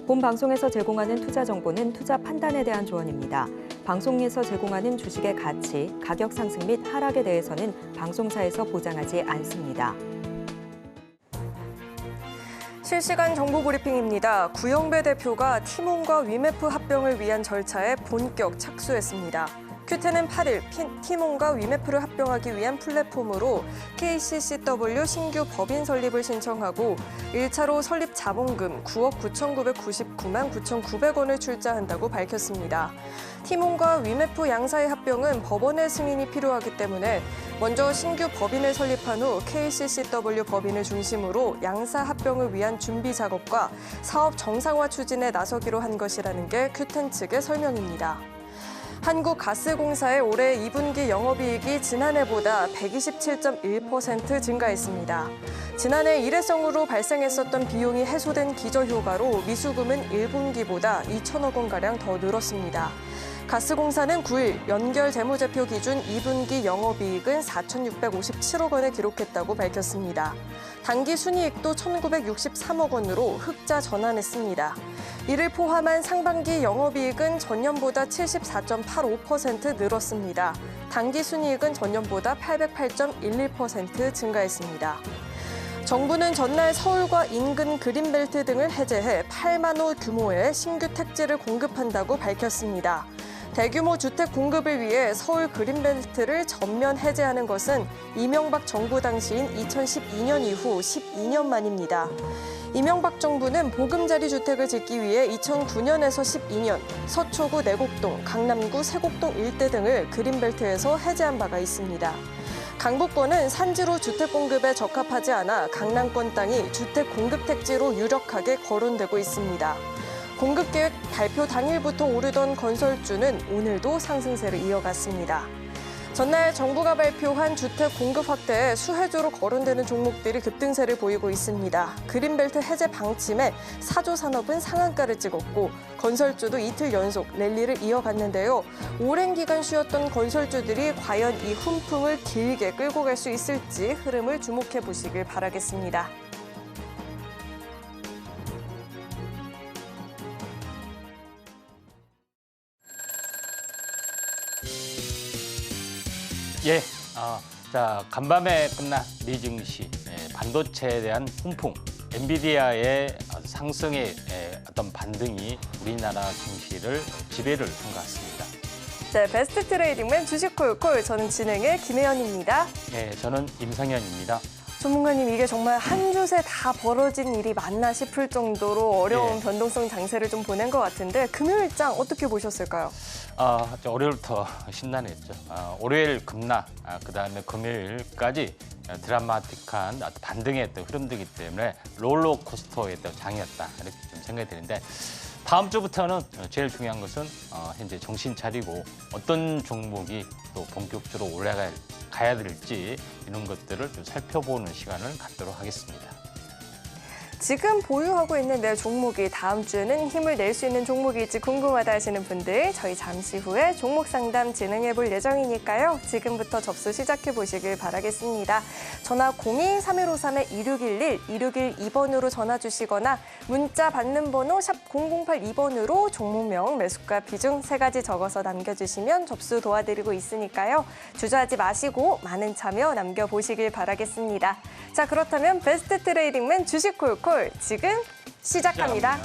본 방송에서 제공하는 투자 정보는 투자 판단에 대한 조언입니다. 방송에서 제공하는 주식의 가치, 가격 상승 및 하락에 대해서는 방송사에서 보장하지 않습니다. 실시간 정보 브리핑입니다. 구영배 대표가 티몬과 위메프 합병을 위한 절차에 본격 착수했습니다. 큐텐은 8일 티몬과 위메프를 합병하기 위한 플랫폼으로 KCCW 신규 법인 설립을 신청하고 1차로 설립 자본금 9억 9,999만 9,900원을 출자한다고 밝혔습니다. 티몬과 위메프 양사의 합병은 법원의 승인이 필요하기 때문에 먼저 신규 법인을 설립한 후 KCCW 법인을 중심으로 양사 합병을 위한 준비 작업과 사업 정상화 추진에 나서기로 한 것이라는 게 큐텐 측의 설명입니다. 한국가스공사의 올해 2분기 영업이익이 지난해보다 127.1% 증가했습니다. 지난해 일회성으로 발생했었던 비용이 해소된 기저효과로 미수금은 1분기보다 2천억 원가량 더 늘었습니다. 가스공사는 9일 연결 재무제표 기준 2분기 영업이익은 4,657억 원을 기록했다고 밝혔습니다. 당기 순이익도 1,963억 원으로 흑자 전환했습니다. 이를 포함한 상반기 영업이익은 전년보다 74.85% 늘었습니다. 당기 순이익은 전년보다 808.11% 증가했습니다. 정부는 전날 서울과 인근 그린벨트 등을 해제해 8만 호 규모의 신규 택지를 공급한다고 밝혔습니다. 대규모 주택 공급을 위해 서울 그린벨트를 전면 해제하는 것은 이명박 정부 당시인 2012년 이후 12년 만입니다. 이명박 정부는 보금자리 주택을 짓기 위해 2009년에서 12년 서초구 내곡동, 강남구 세곡동 일대 등을 그린벨트에서 해제한 바가 있습니다. 강북권은 산지로 주택 공급에 적합하지 않아 강남권 땅이 주택 공급 택지로 유력하게 거론되고 있습니다. 공급계획 발표 당일부터 오르던 건설주는 오늘도 상승세를 이어갔습니다. 전날 정부가 발표한 주택 공급 확대에 수혜주로 거론되는 종목들이 급등세를 보이고 있습니다. 그린벨트 해제 방침에 사조 산업은 상한가를 찍었고 건설주도 이틀 연속 랠리를 이어갔는데요. 오랜 기간 쉬었던 건설주들이 과연 이 훈풍을 길게 끌고 갈 수 있을지 흐름을 주목해 보시길 바라겠습니다. 예, 자 간밤에 끝난 미증시, 반도체에 대한 훈풍, 엔비디아의 상승의 어떤 반등이 우리나라 증시를 지배를 한 것 같습니다. 네, 베스트 트레이딩맨 주식콜콜, 저는 진행의 김혜연입니다. 네, 저는 임상현입니다. 전문가님, 이게 정말 한 주새 다 벌어진 일이 맞나 싶을 정도로 어려운 변동성 장세를 좀 보낸 것 같은데 금요일장 어떻게 보셨을까요? 월요일부터 신나했죠. 월요일 급락, 그다음에 금요일까지 드라마틱한 반등의 어떤 흐름들이기 때문에 롤러코스터의 어떤 장이었다 이렇게 좀 생각이 드는데 다음 주부터는 제일 중요한 것은 현재 정신 차리고 어떤 종목이 또 본격적으로 올라가야 될지 이런 것들을 좀 살펴보는 시간을 갖도록 하겠습니다. 지금 보유하고 있는 내 종목이 다음 주에는 힘을 낼 수 있는 종목일지 궁금하다 하시는 분들, 저희 잠시 후에 종목 상담 진행해 볼 예정이니까요. 지금부터 접수 시작해 보시길 바라겠습니다. 전화 02-3153-2611, 2612번으로 전화 주시거나 문자 받는 번호 샵 0082번으로 종목명, 매수가, 비중 3가지 적어서 남겨주시면 접수 도와드리고 있으니까요. 주저하지 마시고 많은 참여 남겨보시길 바라겠습니다. 자, 그렇다면 베스트 트레이딩맨 주식콜콜 지금 시작합니다.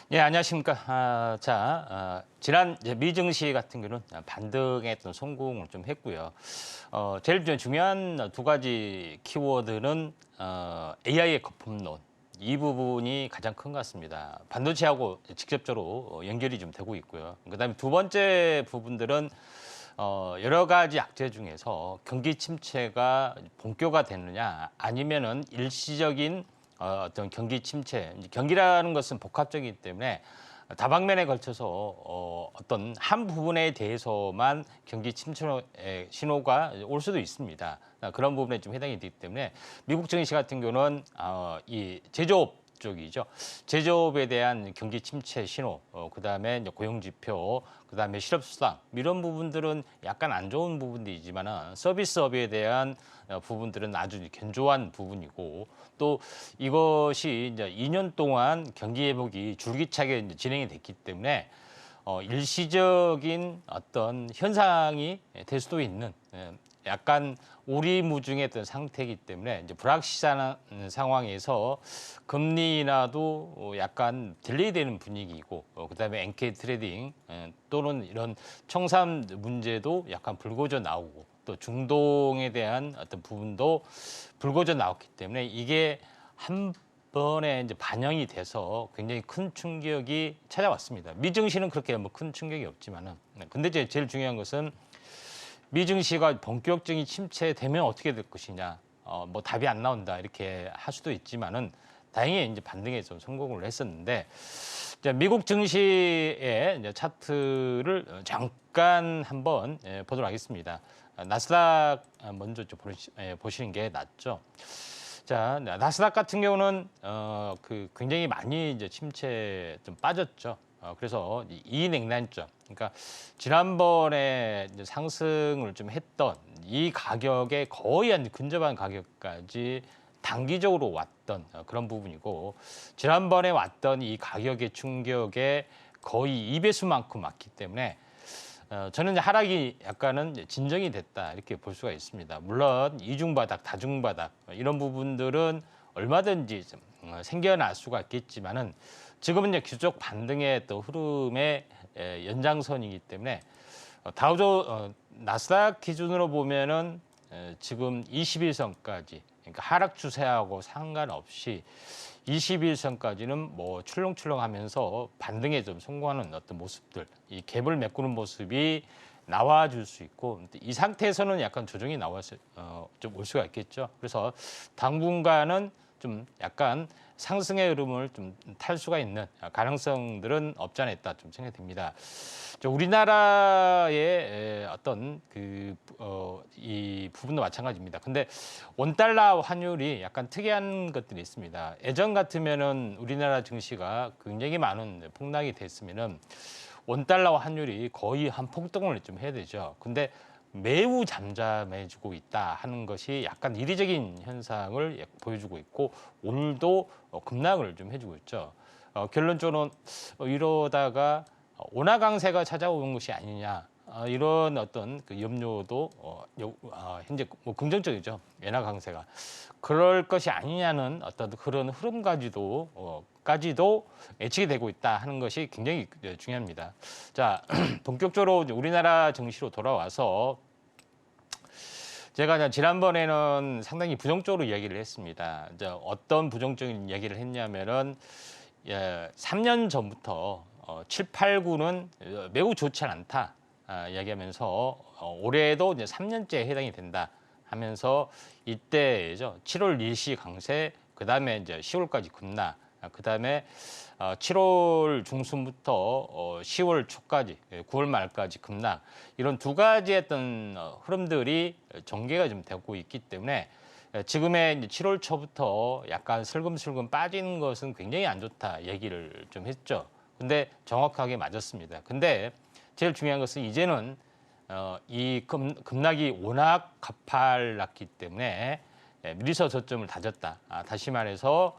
예, 안녕하십니까. 지난 이제 미증시 같은 경우는 반등의 어떤 성공을 좀 했고요. 제일 중요한 두 가지 키워드는 AI의 거품론. 이 부분이 가장 큰 것 같습니다. 반도체하고 직접적으로 연결이 좀 되고 있고요. 그다음에 두 번째 부분들은 여러 가지 악재 중에서 경기 침체가 본격화되느냐 아니면은 일시적인 어떤 경기 침체, 경기라는 것은 복합적이기 때문에 다방면에 걸쳐서 어떤 한 부분에 대해서만 경기 침체의 신호가 올 수도 있습니다. 그런 부분에 좀 해당이 되기 때문에 미국 증시 같은 경우는 이 제조업 쪽이죠. 제조업에 대한 경기 침체 신호, 그다음에 이제 고용 지표, 그다음에 실업 수당 이런 부분들은 약간 안 좋은 부분들이지만은 서비스업에 대한 부분들은 아주 견조한 부분이고 또 이것이 이제 2년 동안 경기 회복이 줄기차게 이제 진행이 됐기 때문에 일시적인 어떤 현상이 될 수도 있는 약간 오리무중의 어떤 상태이기 때문에 이제 불확실한 상황에서 금리 인하도 약간 딜레이되는 분위기이고 그다음에 NK 트레이딩 또는 이런 청산 문제도 약간 불거져 나오고 또 중동에 대한 어떤 부분도 불거져 나왔기 때문에 이게 한 번에 이제 반영이 돼서 굉장히 큰 충격이 찾아왔습니다. 미증시는 그렇게 뭐 큰 충격이 없지만은 근데 이제 제일 중요한 것은 미증시가 본격적인 침체되면 어떻게 될 것이냐, 뭐 답이 안 나온다 이렇게 할 수도 있지만은 다행히 이제 반등에 좀 성공을 했었는데 이제 미국 증시의 이제 차트를 잠깐 한번 보도록 하겠습니다. 나스닥 먼저 좀 보시는 게 낫죠. 자, 나스닥 같은 경우는 굉장히 많이 이제 침체 좀 빠졌죠. 그래서 이 냉난점, 그러니까 지난번에 이제 상승을 좀 했던 이 가격에 거의 한 근접한 가격까지 단기적으로 왔던 그런 부분이고 지난번에 왔던 이 가격의 충격에 거의 2배수만큼 왔기 때문에 저는 이제 하락이 약간은 진정이 됐다 이렇게 볼 수가 있습니다. 물론 이중바닥, 다중바닥 이런 부분들은 얼마든지 좀 생겨날 수가 있겠지만은 지금은 이제 계속 반등의 또 흐름의 연장선이기 때문에 나스닥 기준으로 보면은 지금 21선까지 그러니까 하락 추세하고 상관없이 21선까지는 뭐 출렁출렁하면서 반등에 좀 성공하는 어떤 모습들, 이 갭을 메꾸는 모습이 나와줄 수 있고 이 상태에서는 약간 조정이 나와서 좀 올 수가 있겠죠. 그래서 당분간은 좀 약간 상승의 흐름을 좀 탈 수가 있는 가능성들은 없지 않아 있다 좀 생각이 듭니다. 우리나라의 어떤 이 부분도 마찬가지입니다. 근데 원달러 환율이 약간 특이한 것들이 있습니다. 예전 같으면은 우리나라 증시가 굉장히 많은 폭락이 됐으면은 원달러 환율이 거의 한 폭등을 좀 해야 되죠. 근데 매우 잠잠해지고 있다 하는 것이 약간 이례적인 현상을 보여주고 있고 오늘도 급락을 좀 해주고 있죠. 결론적으로는 이러다가 원화 강세가 찾아오는 것이 아니냐 이런 어떤 그 염려도 현재 뭐 긍정적이죠. 엔화 강세가 그럴 것이 아니냐는 어떤 그런 흐름까지도 예측이 되고 있다 하는 것이 굉장히 중요합니다. 자, 본격적으로 우리나라 증시로 돌아와서 제가 지난번에는 상당히 부정적으로 이야기를 했습니다. 이제 어떤 부정적인 이야기를 했냐면은 3년 전부터 7, 8, 9는 매우 좋지 않다 이야기하면서 올해도 이제 3년째에 해당이 된다 하면서 이때죠. 7월 일시 강세, 그 다음에 이제 10월까지 급락, 그 다음에 7월 중순부터 10월 초까지, 9월 말까지 급락 이런 두 가지의 어떤 흐름들이 전개가 좀 되고 있기 때문에 지금의 이제 7월 초부터 약간 슬금슬금 빠지는 것은 굉장히 안 좋다 얘기를 좀 했죠. 근데 정확하게 맞았습니다. 근데 제일 중요한 것은 이제는 이 급락이 워낙 가팔랐기 때문에 미리서 저점을 다졌다. 다시 말해서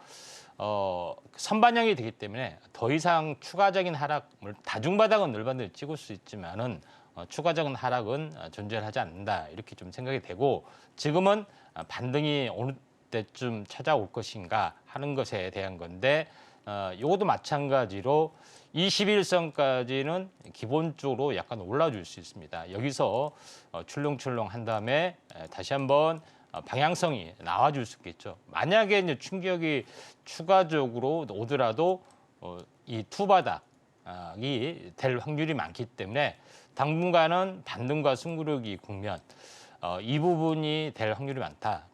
선반영이 되기 때문에 더 이상 추가적인 하락을 다중바닥은 늘반들 찍을 수 있지만은 추가적인 하락은 존재하지 않는다 이렇게 좀 생각이 되고 지금은 반등이 어느 때쯤 찾아올 것인가 하는 것에 대한 건데 이것도 마찬가지로 21선까지는 기본적으로 약간 올라줄 수 있습니다. 여기서 출렁출렁 한 다음에 다시 한번 방향성이 나와줄 수 있겠죠. 만약에 이제 충격이 추가적으로 오더라도 이 투바닥이 될 확률이 많기 때문에 당분간은 반등과 숨구르기 국면 이 부분이 될 확률이 많다.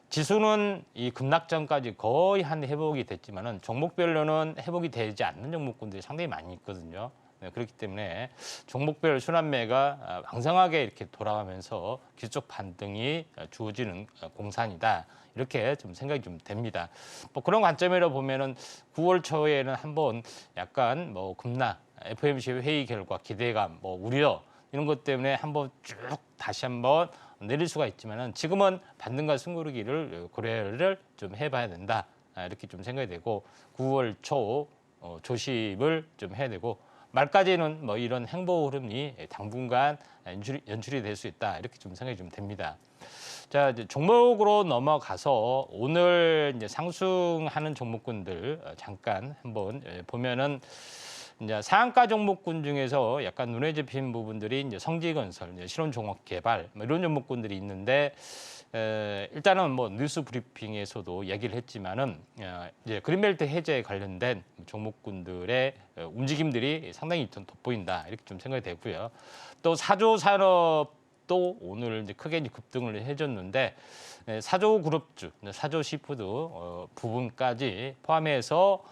지수는 이 급락전까지 거의 한 회복이 됐지만은 종목별로는 회복이 되지 않는 종목군들이 상당히 많이 있거든요. 네, 그렇기 때문에 종목별 순환매가 왕성하게 이렇게 돌아가면서 기술적 반등이 주어지는 공산이다. 이렇게 좀 생각이 좀 됩니다. 뭐 그런 관점으로 보면은 9월 초에는 한번 약간 뭐 급락, FOMC 회의 결과 기대감, 뭐 우려 이런 것 때문에 한번 쭉 다시 한번 내릴 수가 있지만은 지금은 반등과 숨고르기를 고려를 좀 해봐야 된다. 이렇게 좀 생각이 되고 9월 초 조심을 좀 해야 되고 말까지는 뭐 이런 행보 흐름이 당분간 연출이 될 수 있다. 이렇게 좀 생각이 좀 됩니다. 자, 이제 종목으로 넘어가서 오늘 이제 상승하는 종목군들 잠깐 한번 보면은 이제 상한가 종목군 중에서 약간 눈에 잡힌 부분들이 이제 성지건설, 이제 실온종합개발 뭐 이런 종목군들이 있는데 일단은 뭐 뉴스 브리핑에서도 얘기를 했지만은 이제 그린벨트 해제에 관련된 종목군들의 움직임들이 상당히 좀 돋보인다 이렇게 좀 생각이 되고요. 또 사조 산업도 오늘 이제 크게 이제 급등을 해줬는데 사조 그룹주, 사조 시푸드 부분까지 포함해서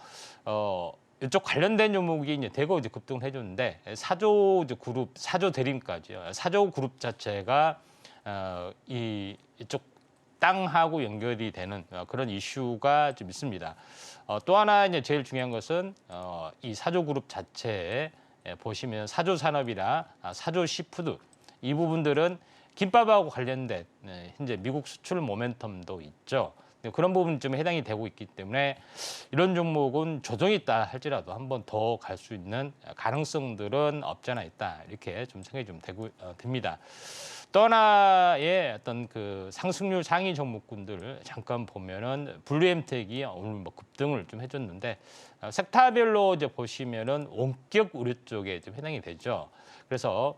이쪽 관련된 종목이 이제 대거 이제 급등을 해줬는데 사조 그룹, 사조 대림까지요. 사조 그룹 자체가 이쪽 땅하고 연결이 되는 그런 이슈가 좀 있습니다. 또 하나 이제 제일 중요한 것은 이 사조 그룹 자체에 보시면 사조 산업이나 사조 시푸드 이 부분들은 김밥하고 관련된 현재 미국 수출 모멘텀도 있죠. 그런 부분이 좀 해당이 되고 있기 때문에 이런 종목은 조정이 있다 할지라도 한 번 더 갈 수 있는 가능성들은 없지 않아 있다 이렇게 좀 생각이 좀 됩니다. 또 하나의 어떤 그 상승률 상위 종목군들 잠깐 보면은 블루엠텍이 오늘 뭐 급등을 좀 해줬는데 섹터별로 이제 보시면은 원격 의료 쪽에 좀 해당이 되죠. 그래서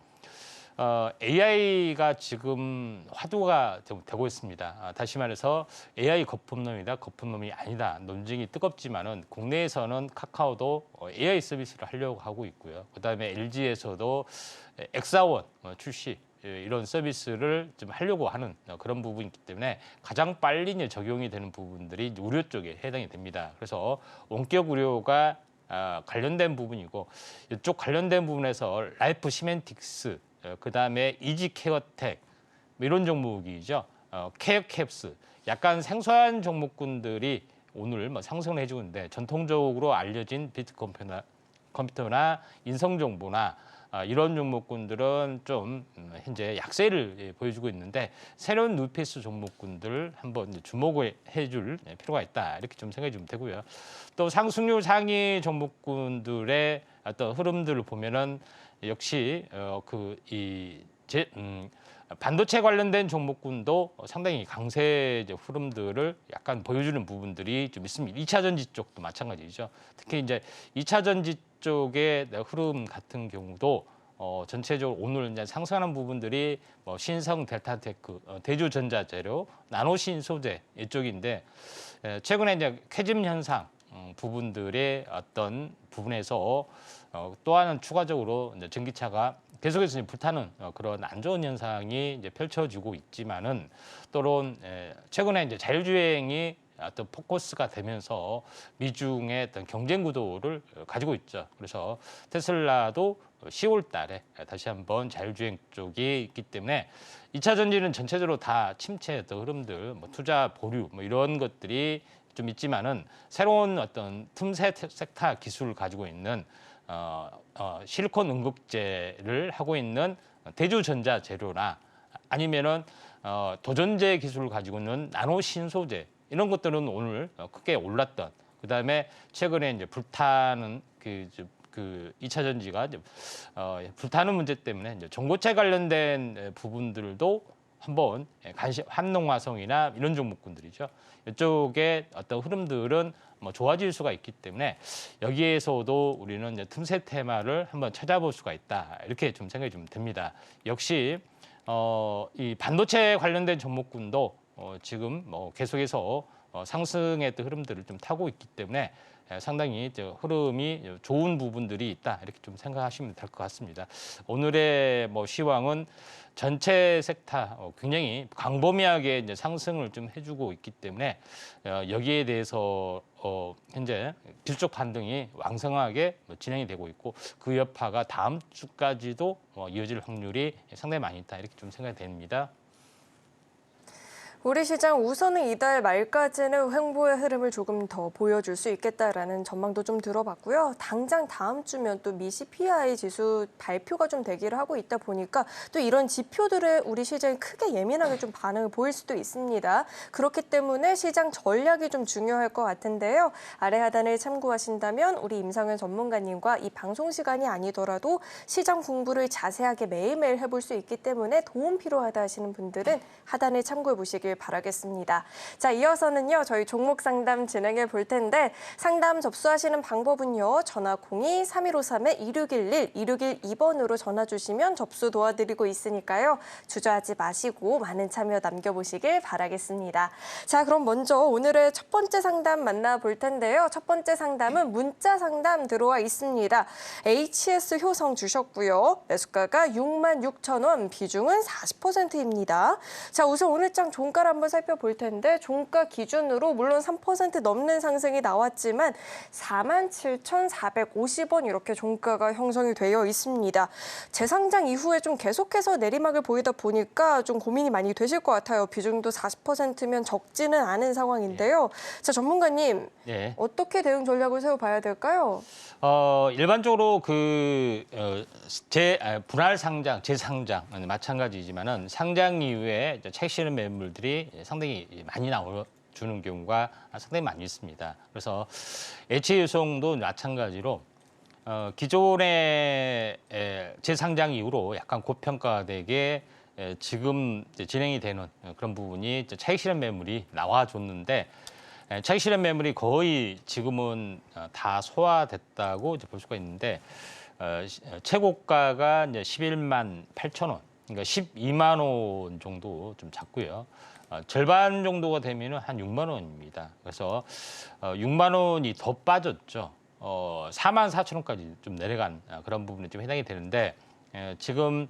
AI가 지금 화두가 되고 있습니다. 다시 말해서 AI 거품놈이다, 거품놈이 아니다. 논쟁이 뜨겁지만은 국내에서는 카카오도 AI 서비스를 하려고 하고 있고요. 그다음에 LG에서도 엑사원 출시 이런 서비스를 좀 하려고 하는 그런 부분이기 때문에 가장 빨리 이제 적용이 되는 부분들이 의료 쪽에 해당이 됩니다. 그래서 원격 의료가 관련된 부분이고 이쪽 관련된 부분에서 라이프 시멘틱스 그다음에 이지케어텍 이런 종목이죠. 케어캡스 약간 생소한 종목군들이 오늘 뭐 상승을 해주고 있는데 전통적으로 알려진 비트컴퓨터나 인성정보나 이런 종목군들은 좀 현재 약세를 보여주고 있는데 새로운 뉴페이스 종목군들 한번 주목을 해줄 필요가 있다 이렇게 좀 생각이 좀 되고요. 또 상승률 상위 종목군들의 어떤 흐름들을 보면은 역시 반도체 관련된 종목군도 상당히 강세 흐름들을 약간 보여주는 부분들이 좀 있습니다. 2차 전지 쪽도 마찬가지죠. 특히 이제 2차 전지 쪽의 흐름 같은 경우도 전체적으로 오늘 이제 상승하는 부분들이 뭐 신성 델타테크, 대주전자재료, 나노신 소재 이쪽인데 최근에 이제 캐즘 현상 부분들의 어떤 부분에서 또 하나는 추가적으로 이제 전기차가 계속해서 불타는 그런 안 좋은 현상이 이제 펼쳐지고 있지만은 또는 최근에 이제 자율주행이 어떤 포커스가 되면서 미중의 어떤 경쟁 구도를 가지고 있죠. 그래서 테슬라도 10월 달에 다시 한번 자율주행 쪽이 있기 때문에 2차 전지는 전체적으로 다 침체했던 흐름들, 뭐 투자 보류 뭐 이런 것들이 좀 있지만은 새로운 어떤 틈새 섹터 기술을 가지고 있는 실리콘 응급제를 하고 있는 대주전자 재료나 아니면은 도전제 기술을 가지고 있는 나노 신소재 이런 것들은 오늘 크게 올랐던 그다음에 최근에 이제 불타는 그 2차 전지가 불타는 문제 때문에 이제 전고체 관련된 부분들도 한번 한농화성이나 이런 종목군들이죠. 이쪽에 어떤 흐름들은 뭐 좋아질 수가 있기 때문에 여기에서도 우리는 이제 틈새 테마를 한번 찾아볼 수가 있다. 이렇게 좀 생각이 좀 듭니다. 역시 이 반도체 관련된 종목군도 지금 뭐 계속해서 상승의 또 흐름들을 좀 타고 있기 때문에 상당히 흐름이 좋은 부분들이 있다 이렇게 좀 생각하시면 될 것 같습니다. 오늘의 뭐 시황은 전체 섹터 굉장히 광범위하게 이제 상승을 좀 해주고 있기 때문에 여기에 대해서 현재 기술적 반등이 왕성하게 진행이 되고 있고 그 여파가 다음 주까지도 이어질 확률이 상당히 많이 있다 이렇게 좀 생각이 됩니다. 우리 시장 우선은 이달 말까지는 횡보의 흐름을 조금 더 보여줄 수 있겠다라는 전망도 좀 들어봤고요. 당장 다음 주면 또 미 CPI 지수 발표가 좀 대기를 하고 있다 보니까 또 이런 지표들에 우리 시장이 크게 예민하게 좀 반응을 보일 수도 있습니다. 그렇기 때문에 시장 전략이 좀 중요할 것 같은데요. 아래 하단을 참고하신다면 우리 임상현 전문가님과 이 방송 시간이 아니더라도 시장 공부를 자세하게 매일매일 해볼 수 있기 때문에 도움 필요하다 하시는 분들은 하단을 참고해 보시길 바라겠습니다. 자, 이어서는요, 저희 종목 상담 진행해 볼 텐데 상담 접수하시는 방법은요, 전화 02-3153-2611, 2612번으로 전화 주시면 접수 도와드리고 있으니까요. 주저하지 마시고 많은 참여 남겨보시길 바라겠습니다. 자, 그럼 먼저 오늘의 첫 번째 상담 만나볼 텐데요. 첫 번째 상담은 문자 상담 들어와 있습니다. HS 효성 주셨고요. 매수가가 66,000원, 비중은 40%입니다. 자, 우선 오늘 장 종가를 한번 살펴볼 텐데 종가 기준으로 물론 3% 넘는 상승이 나왔지만 47,450원 이렇게 종가가 형성이 되어 있습니다. 재상장 이후에 좀 계속해서 내리막을 보이다 보니까 좀 고민이 많이 되실 것 같아요. 비중도 40%면 적지는 않은 상황인데요. 자, 전문가님, 어떻게 대응 전략을 세워봐야 될까요? 일반적으로 분할 상장, 재상장 마찬가지지만은 상장 이후에 차익 실현 매물들이 상당히 많이 나와주는 경우가 상당히 많이 있습니다. 그래서 HU성도 마찬가지로 기존의 재상장 이후로 약간 고평가되게 지금 진행이 되는 그런 부분이 차익 실현 매물이 나와줬는데 차익 실현 매물이 거의 지금은 다 소화됐다고 볼 수가 있는데 최고가가 이제 11만 8천 원, 그러니까 12만 원 정도 좀 잡고요. 절반 정도가 되면은 한 6만 원입니다. 그래서 6만 원이 더 빠졌죠. 4만 4천 원까지 좀 내려간 그런 부분이 좀 해당이 되는데 지금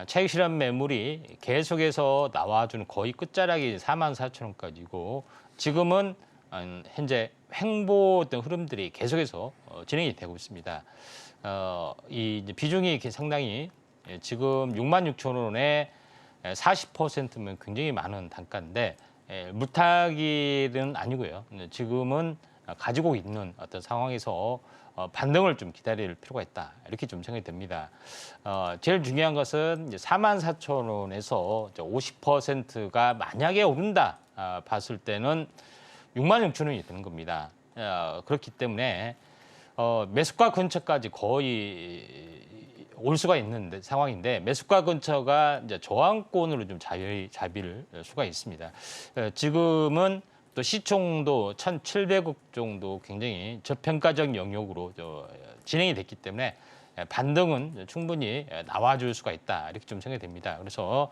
차익 실현 매물이 계속해서 나와주는 거의 끝자락이 4만 4천 원까지고 지금은 현재 횡보 어떤 흐름들이 계속해서 진행이 되고 있습니다. 이 비중이 상당히 지금 6만 6천 원에 40%면 굉장히 많은 단가인데 물타기는 아니고요. 지금은 가지고 있는 어떤 상황에서 반등을 좀 기다릴 필요가 있다. 이렇게 좀 생각이 됩니다. 제일 중요한 것은 이제 4만 4천 원에서 50%가 만약에 오른다 봤을 때는 6만 6천 원이 되는 겁니다. 그렇기 때문에 매수가 근처까지 거의 올 수가 있는 상황인데 매수가 근처가 이제 저항권으로 좀 잡힐 수가 있습니다. 지금은 또 시총도 1,700억 정도 굉장히 저평가적 영역으로 진행이 됐기 때문에 반등은 충분히 나와줄 수가 있다 이렇게 좀 생각이 됩니다. 그래서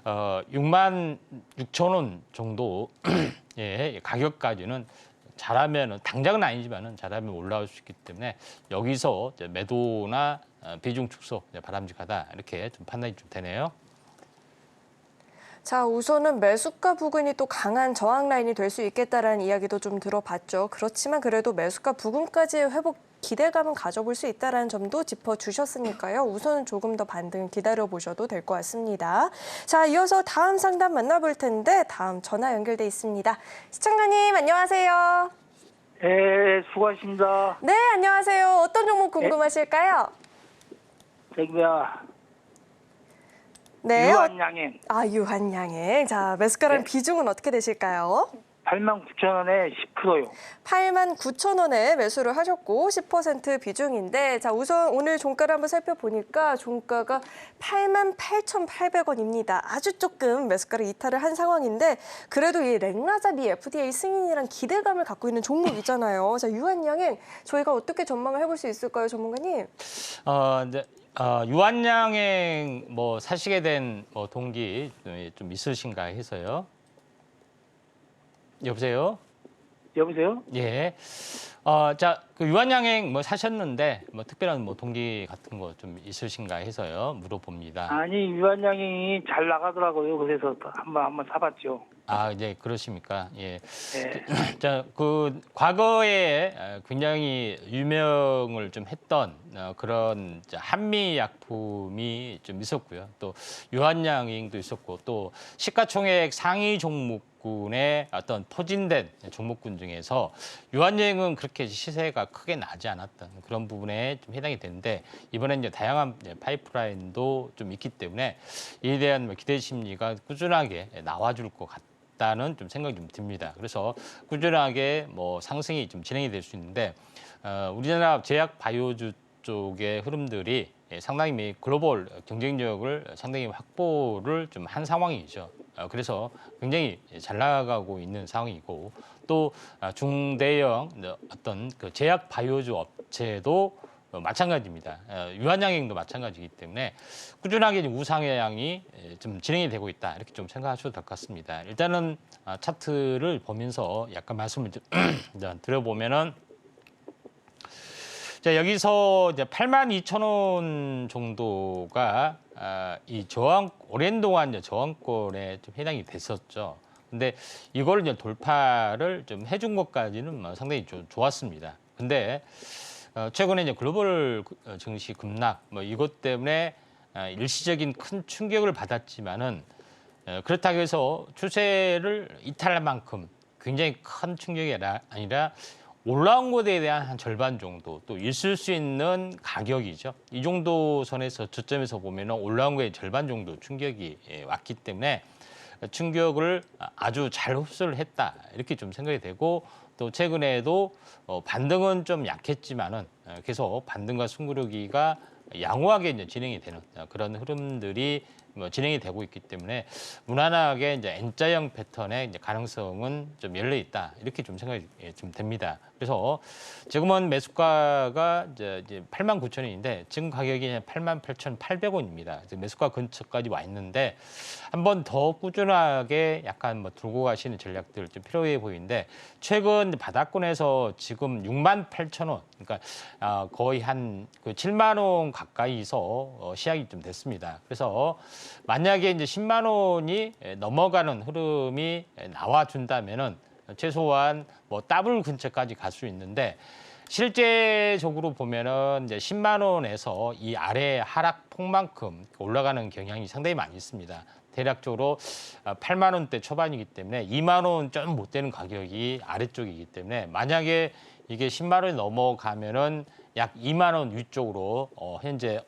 6만 6천 원 정도의 가격까지는 잘하면 당장은 아니지만은 잘하면 올라올 수 있기 때문에 여기서 매도나 비중 축소 바람직하다 이렇게 좀 판단이 좀 되네요. 자, 우선은 매수가 부근이 또 강한 저항 라인이 될 수 있겠다라는 이야기도 좀 들어봤죠. 그렇지만 그래도 매수가 부근까지의 회복 기대감은 가져볼 수 있다는 점도 짚어주셨으니까요. 우선은 조금 더 반등 기다려보셔도 될 것 같습니다. 자, 이어서 다음 상담 만나볼 텐데 다음 전화 연결돼 있습니다. 시청자님 안녕하세요. 네, 수고하십니다. 네, 안녕하세요. 어떤 종목 궁금하실까요? 저기야, 네. 유한양행. 유한양행. 자, 매수가랑 비중은 어떻게 되실까요? 89,000원에 10%요. 89,000원에 매수를 하셨고 10% 비중인데 자 우선 오늘 종가를 한번 살펴보니까 종가가 88,800원입니다. 아주 조금 매수가를 이탈을 한 상황인데 그래도 이 랭라자비 FDA 승인이란 기대감을 갖고 있는 종목이잖아요. 자 유한양행 저희가 어떻게 전망을 해볼 수 있을까요, 전문가님? 이제 유한양행 뭐 사시게 된 뭐 동기 좀 있으신가 해서요. 여보세요? 여보세요? 예. 자, 그 유한양행 뭐 사셨는데 뭐 특별한 뭐 동기 같은 거 좀 있으신가 해서요. 물어봅니다. 아니 유한양행이 잘 나가더라고요. 그래서 한번 사봤죠. 아, 이제 그러십니까? 예. 네. 자, 그 과거에 굉장히 유명을 좀 했던 그런 한미 약품이 좀 있었고요. 또 유한양행도 있었고 또 시가총액 상위 종목군의 어떤 포진된 종목군 중에서 유한양행은 그렇게 시세가 크게 나지 않았던 그런 부분에 좀 해당이 되는데 이번에 이제 다양한 파이프라인도 좀 있기 때문에 이에 대한 기대 심리가 꾸준하게 나와줄 것 같다는 좀 생각이 좀 듭니다. 그래서 꾸준하게 뭐 상승이 좀 진행이 될 수 있는데 우리나라 제약 바이오주 쪽의 흐름들이 상당히 글로벌 경쟁력을 상당히 확보를 좀 한 상황이죠. 그래서 굉장히 잘 나가고 있는 상황이고 또 중대형 어떤 그 제약 바이오주 업체도 마찬가지입니다. 유한양행도 마찬가지이기 때문에 꾸준하게 우상향이 좀 진행이 되고 있다 이렇게 좀 생각하셔도 될 것 같습니다. 일단은 차트를 보면서 약간 말씀을 드려보면은 자 여기서 이제 82,000원 정도가 이 오랜 동안 이제 저항권에 좀 해당이 됐었죠. 근데 이걸 이제 돌파를 좀 해준 것까지는 뭐 상당히 좀 좋았습니다. 근데 최근에 이제 글로벌 증시 급락 뭐 이것 때문에 일시적인 큰 충격을 받았지만은 그렇다고 해서 추세를 이탈할 만큼 굉장히 큰 충격이 아니라 올라온 것에 대한 한 절반 정도 또 있을 수 있는 가격이죠. 이 정도 선에서 저점에서 보면 올라온 거의 절반 정도 충격이 왔기 때문에 충격을 아주 잘 흡수를 했다 이렇게 좀 생각이 되고 또 최근에도 반등은 좀 약했지만은 계속 반등과 숨구르기가 양호하게 이제 진행이 되는 그런 흐름들이 뭐 진행이 되고 있기 때문에 무난하게 이제 N자형 패턴의 이제 가능성은 좀 열려 있다 이렇게 좀 생각이 좀 됩니다. 그래서 지금은 매수가가 이제 89,000원인데 지금 가격이 88,800원입니다. 매수가 근처까지 와 있는데 한 번 더 꾸준하게 약간 뭐 들고 가시는 전략들 좀 필요해 보이는데 최근 바닥권에서 지금 68,000원 그러니까 거의 한 그 7만 원 가까이서 시작이 좀 됐습니다. 그래서 만약에 이제 10만 원이 넘어가는 흐름이 나와준다면은 최소한 뭐 더블 근처까지 갈 수 있는데 실제적으로 보면은 이제 10만 원에서 이 아래 하락폭만큼 올라가는 경향이 상당히 많이 있습니다. 대략적으로 8만 원대 초반이기 때문에 2만 원 좀 못 되는 가격이 아래쪽이기 때문에 만약에 이게 10만 원이 넘어가면은 약 2만 원 위쪽으로 현재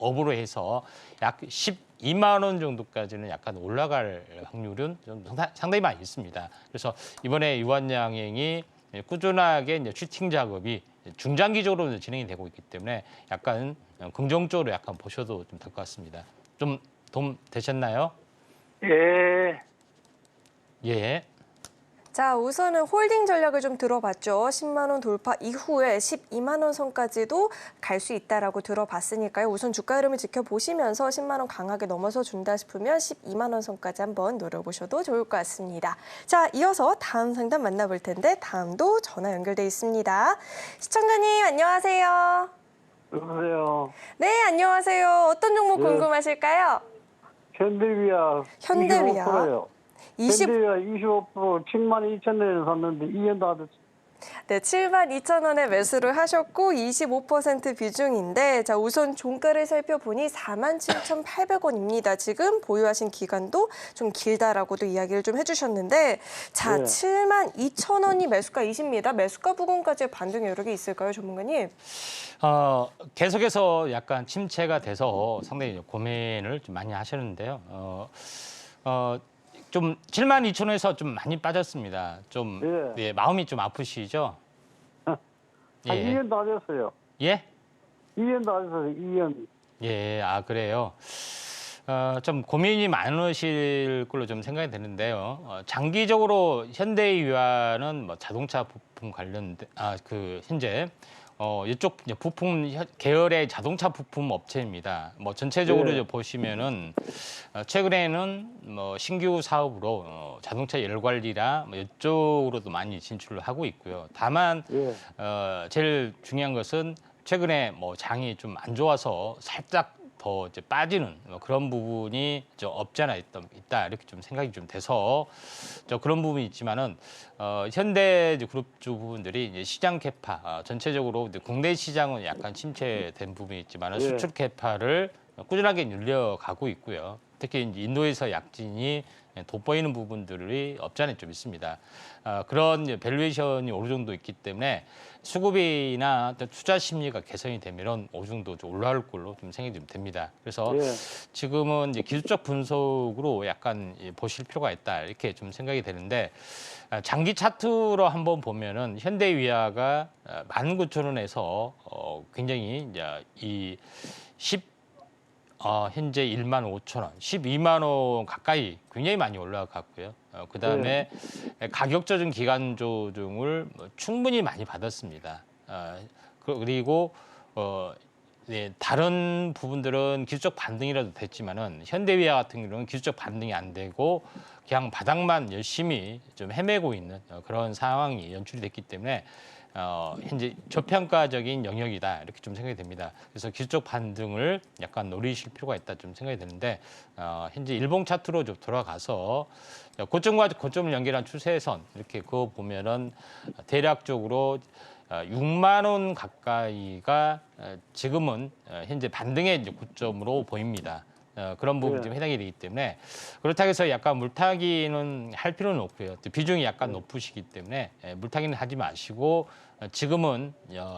업으로 해서 약 12만 원 정도까지는 약간 올라갈 확률은 좀 상당히 많이 있습니다. 그래서 이번에 유한양행이 꾸준하게 이제 슈팅 작업이 중장기적으로 진행이 되고 있기 때문에 약간 긍정적으로 약간 보셔도 좀 될 것 같습니다. 좀 도움 되셨나요? 예. 예. 자, 우선은 홀딩 전략을 좀 들어봤죠. 10만 원 돌파 이후에 12만 원 선까지도 갈 수 있다라고 들어봤으니까요. 우선 주가 흐름을 지켜보시면서 10만 원 강하게 넘어서 준다 싶으면 12만 원 선까지 한번 노려보셔도 좋을 것 같습니다. 자, 이어서 다음 상담 만나볼 텐데 다음도 전화 연결돼 있습니다. 시청자님 안녕하세요. 여보세요. 네, 안녕하세요. 어떤 종목 네. 궁금하실까요? 현대위아. 현대위아. 25%요. 20, 현대위아 25% 72,000원에 샀는데 2년 다 됐어요. 네, 72,000원에 매수를 하셨고 25% 비중인데 자 우선 종가를 살펴보니 47,800원입니다. 지금 보유하신 기간도 좀 길다라고도 이야기를 좀 해주셨는데 자 네. 72,000원이 매수가이십니다. 매수가 부근까지의 반등 여력이 있을까요, 전문가님? 계속해서 약간 침체가 돼서 상당히 고민을 좀 많이 하셨는데요. 좀 7만 2천 원에서 좀 많이 빠졌습니다. 좀 예. 예, 마음이 좀 아프시죠? 한 2년도 안 됐어요. 예? 2년도 안 됐어요. 2년. 예, 아 그래요. 좀 고민이 많으실 걸로 좀 생각이 되는데요. 장기적으로 현대위와는 뭐 자동차 부품 관련 현재 이쪽 이제 부품 계열의 자동차 부품 업체입니다. 뭐 전체적으로 예. 이제 보시면은 최근에는 뭐 신규 사업으로 자동차 열 관리라 뭐 이쪽으로도 많이 진출을 하고 있고요. 다만 예. 제일 중요한 것은 최근에 뭐 장이 좀 안 좋아서 살짝 더 이제 빠지는 뭐 그런 부분이 좀 없지 않아 있다 이렇게 좀 생각이 좀 돼서 그런 부분이 있지만은 현대 이제 그룹주 부분들이 이제 시장 캐파 전체적으로 이제 국내 시장은 약간 침체된 부분이 있지만은 예. 수출 캐파를 꾸준하게 늘려가고 있고요. 특히 이제 인도에서 약진이 돋보이는 부분들이 없지 않아 좀 있습니다. 그런 이제 밸류에이션이 어느 정도 있기 때문에 수급이나 투자 심리가 개선이 되면 어느 정도 좀 올라올 걸로 좀 생각이 좀 됩니다. 그래서 예. 지금은 이제 기술적 분석으로 약간 보실 필요가 있다 이렇게 좀 생각이 되는데 장기 차트로 한번 보면은 현대위아가 19,000원에서 굉장히 이제 현재 15,000원, 12만 원 가까이 굉장히 많이 올라갔고요. 그다음에 가격 조정, 기간 조정을 충분히 많이 받았습니다. 그리고 다른 부분들은 기술적 반등이라도 됐지만은 현대위아 같은 경우는 기술적 반등이 안 되고 그냥 바닥만 열심히 좀 헤매고 있는 그런 상황이 연출이 됐기 때문에 현재 저평가적인 영역이다 이렇게 좀 생각이 됩니다. 그래서 기술적 반등을 약간 노리실 필요가 있다 좀 생각이 되는데 현재 일봉 차트로 좀 돌아가서 고점과 고점을 연결한 추세선 이렇게 그거 보면은 대략적으로 6만 원 가까이가 지금은 현재 반등의 이제 고점으로 보입니다. 그런 부분이 좀 해당이 되기 때문에 그렇다고 해서 약간 물타기는 할 필요는 없고요. 또 비중이 약간 높으시기 때문에 물타기는 하지 마시고 지금은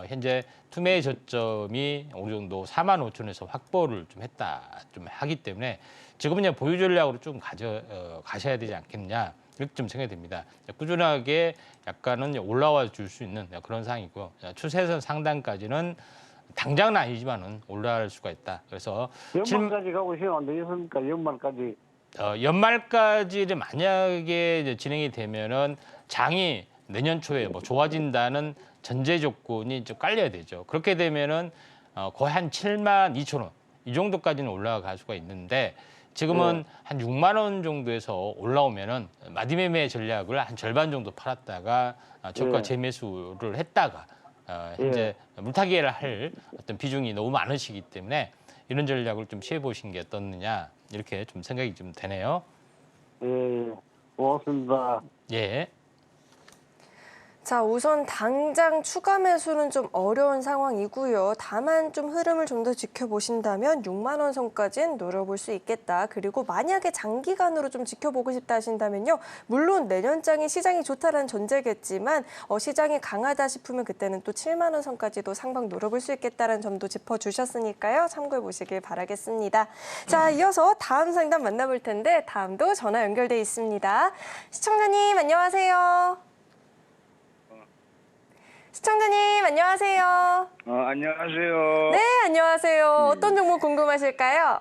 현재 투매 저점이 어느 정도 4만 5천에서 확보를 좀 했다 좀 하기 때문에 지금은 그냥 보유 전략으로 좀 가셔야 되지 않겠냐 이렇게 좀 생각이 됩니다. 꾸준하게 약간은 올라와 줄 수 있는 그런 상황이고요. 추세선 상단까지는 당장은 아니지만은 올라갈 수가 있다. 그래서 연말까지 가고 싶으면 안 되겠습니까? 연말까지. 연말까지를 만약에 이제 진행이 되면은 장이 내년 초에 뭐 좋아진다는 전제 조건이 좀 깔려야 되죠. 그렇게 되면은 거의 한 7만 2천 원 이 정도까지는 올라갈 수가 있는데 지금은 한 6만 원 정도에서 올라오면은 마디매매 전략을 한 절반 정도 팔았다가 저가 재매수를 했다가 현재 물타기를 할 어떤 비중이 너무 많으시기 때문에 이런 전략을 좀 취해 보신 게 어떻느냐 이렇게 좀 생각이 좀 되네요. 예. 고맙습니다. 예. 자, 우선 당장 추가 매수는 좀 어려운 상황이고요. 다만 좀 흐름을 좀 더 지켜보신다면 6만 원 선까지는 노려볼 수 있겠다. 그리고 만약에 장기간으로 좀 지켜보고 싶다 하신다면요. 물론 내년장이 시장이 좋다라는 전제겠지만 시장이 강하다 싶으면 그때는 또 7만 원 선까지도 상방 노려볼 수 있겠다라는 점도 짚어주셨으니까요. 참고해 보시길 바라겠습니다. 자, 이어서 다음 상담 만나볼 텐데 다음도 전화 연결돼 있습니다. 시청자님 안녕하세요. 시청자님 안녕하세요. 안녕하세요. 네, 안녕하세요. 어떤 종목 궁금하실까요?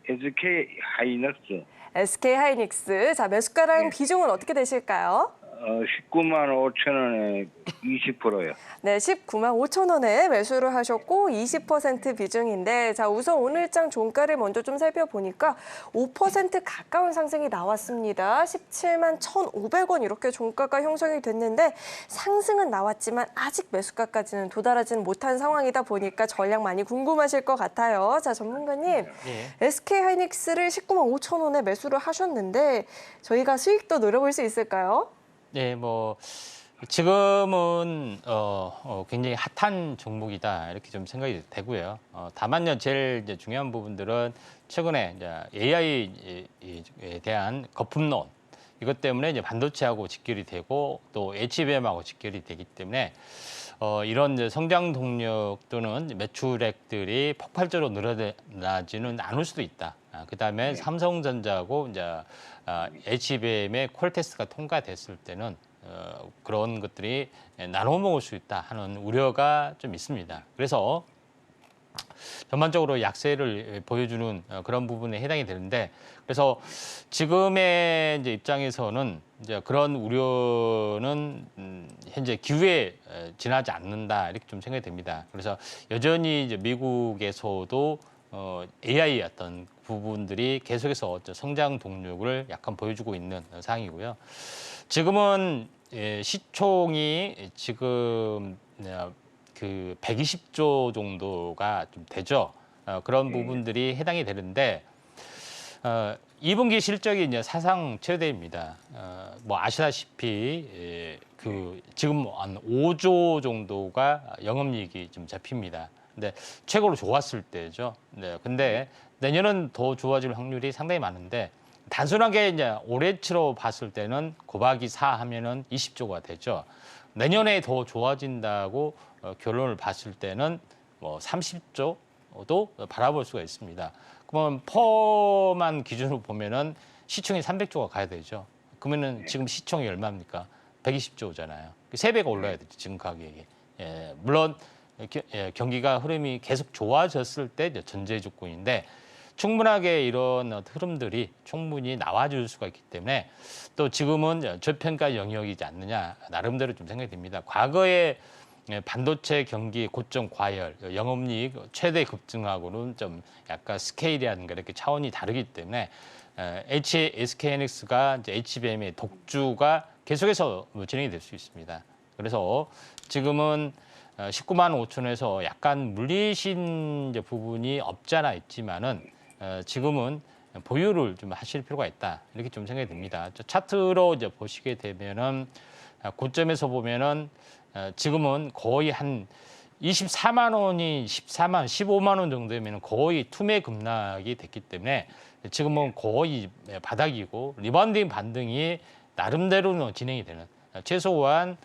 SK 하이닉스 SK 하이닉스. 자, 매수가랑 비중은 어떻게 되실까요? 19만 5천 원에 20%요. 네, 19만 5천 원에 매수를 하셨고 20% 비중인데 자, 우선 오늘장 종가를 먼저 좀 살펴보니까 5% 가까운 상승이 나왔습니다. 17만 1,500원 이렇게 종가가 형성이 됐는데 상승은 나왔지만 아직 매수가까지는 도달하지는 못한 상황이다 보니까 전략 많이 궁금하실 것 같아요. 자, 전문가님. 예. SK 하이닉스를 19만 5천 원에 매수를 하셨는데 저희가 수익도 노려볼 수 있을까요? 네, 뭐 지금은 굉장히 핫한 종목이다 이렇게 좀 생각이 되고요. 다만요, 제일 이제 중요한 부분들은 최근에 이제 AI에 대한 거품론 이것 때문에 이제 반도체하고 직결이 되고 또 HBM하고 직결이 되기 때문에 이런 이제 성장 동력 또는 매출액들이 폭발적으로 늘어나지는 않을 수도 있다. 그다음에 삼성전자하고 이제 HBM의 콜 테스트가 통과됐을 때는 그런 것들이 나눠 먹을 수 있다 하는 우려가 좀 있습니다. 그래서 전반적으로 약세를 보여주는 그런 부분에 해당이 되는데, 그래서 지금의 이제 입장에서는 이제 그런 우려는 현재 기후에 지나지 않는다 이렇게 좀 생각이 됩니다. 그래서 여전히 이제 미국에서도 AI 어떤 부분들이 계속해서 어떤 성장 동력을 약간 보여주고 있는 상황이고요. 지금은 시총이 지금 그 120조 정도가 좀 되죠. 그런 부분들이 해당이 되는데 2분기 실적이 이제 사상 최대입니다. 뭐 아시다시피 그 지금 한 5조 정도가 영업이익이 좀 잡힙니다. 근데 최고로 좋았을 때죠. 네, 근데 내년은 더 좋아질 확률이 상당히 많은데 단순하게 이제 올해치로 봤을 때는 곱하기 4 하면은 20조가 되죠. 내년에 더 좋아진다고 결론을 봤을 때는 뭐 30조도 바라볼 수가 있습니다. 그러면 퍼만 기준으로 보면은 시총이 300조가 가야 되죠. 그러면은 지금 시총이 얼마입니까? 120조잖아요. 3배가 올라야 되죠. 지금 가격이. 물론 경기가 흐름이 계속 좋아졌을 때 전제 조건인데 충분하게 이런 흐름들이 충분히 나와줄 수가 있기 때문에 또 지금은 저평가 영역이지 않느냐 나름대로 좀 생각이 듭니다. 과거에 반도체 경기 고점 과열, 영업이익 최대 급증하고는 좀 약간 스케일이라든가 이렇게 차원이 다르기 때문에 SK하이닉스가 이제 HBM의 독주가 계속해서 진행이 될 수 있습니다. 그래서 지금은 19만 5천에서 약간 물리신 부분이 없지 않아 있지만은 지금은 보유를 좀 하실 필요가 있다 이렇게 좀 생각이 듭니다. 차트로 이제 보시게 되면은 고점에서 보면은 지금은 거의 한 24만 원이 14만, 15만 원 정도면 거의 투매 급락이 됐기 때문에 지금은 거의 바닥이고 리바운딩 반등이 나름대로는 진행이 되는 최소한